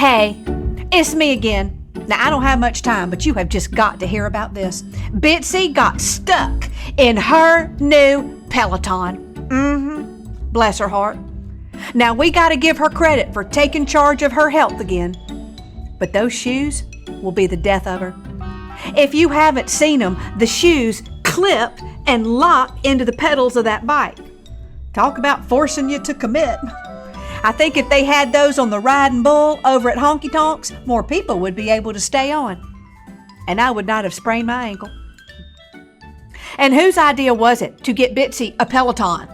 Hey, it's me again. Now, I don't have much time, but you have just got to hear about this. Bitsy got stuck in her new Peloton. Bless her heart. Now, we got to give her credit for taking charge of her health again. But those shoes will be the death of her. If you haven't seen them, the shoes clip and lock into the pedals of that bike. Talk about forcing you to commit. I think if they had those on the Riding Bull over at Honky Tonks, more people would be able to stay on. And I would not have sprained my ankle. And whose idea was it to get Bitsy a Peloton?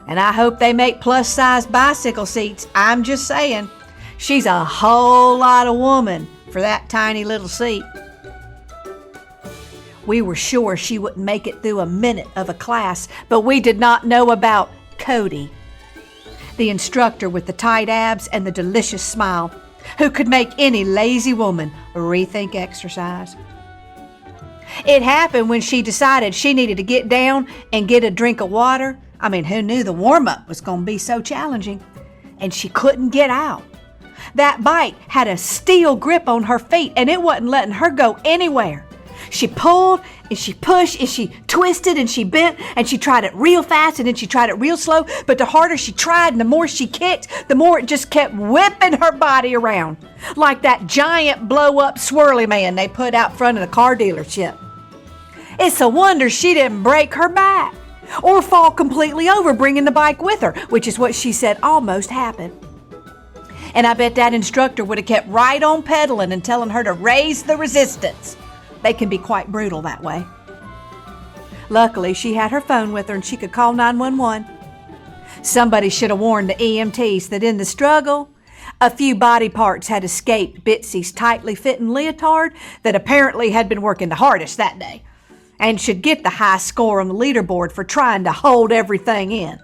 And I hope they make plus-size bicycle seats. I'm just saying, she's a whole lot of woman for that tiny little seat. We were sure she wouldn't make it through a minute of a class, but we did not know about Cody, the instructor with the tight abs and the delicious smile, who could make any lazy woman rethink exercise. It happened when she decided she needed to get down and get a drink of water. I mean, who knew the warm-up was going to be so challenging? And she couldn't get out. That bike had a steel grip on her feet, and it wasn't letting her go anywhere. She pulled, and she pushed, and she twisted, and she bent, and she tried it real fast, and then she tried it real slow. But the harder she tried and the more she kicked, the more it just kept whipping her body around, like that giant blow-up swirly man they put out front of the car dealership. It's a wonder she didn't break her back or fall completely over bringing the bike with her, which is what she said almost happened. And I bet that instructor would have kept right on pedaling and telling her to raise the resistance. They can be quite brutal that way. Luckily, she had her phone with her and she could call 911. Somebody should have warned the EMTs that in the struggle, a few body parts had escaped Bitsy's tightly fitting leotard that apparently had been working the hardest that day and should get the high score on the leaderboard for trying to hold everything in.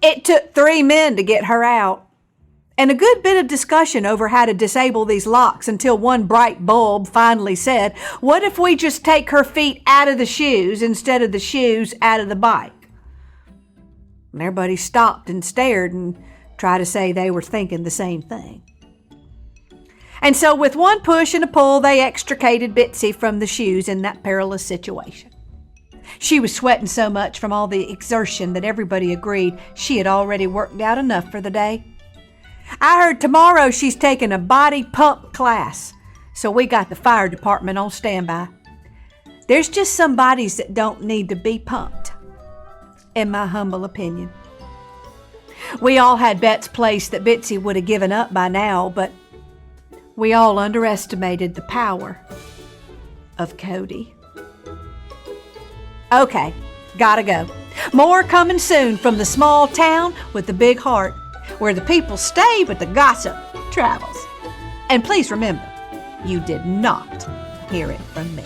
It took 3 men to get her out, and a good bit of discussion over how to disable these locks until one bright bulb finally said, what if we just take her feet out of the shoes instead of the shoes out of the bike? And everybody stopped and stared and tried to say they were thinking the same thing. And so with one push and a pull, they extricated Bitsy from the shoes in that perilous situation. She was sweating so much from all the exertion that everybody agreed she had already worked out enough for the day. I heard tomorrow she's taking a body pump class, so we got the fire department on standby. There's just some bodies that don't need to be pumped, in my humble opinion. We all had bets placed that Bitsy would have given up by now, but we all underestimated the power of Cody. Okay, gotta go. More coming soon from the small town with the big heart, where the people stay but the gossip travels. And please remember, you did not hear it from me.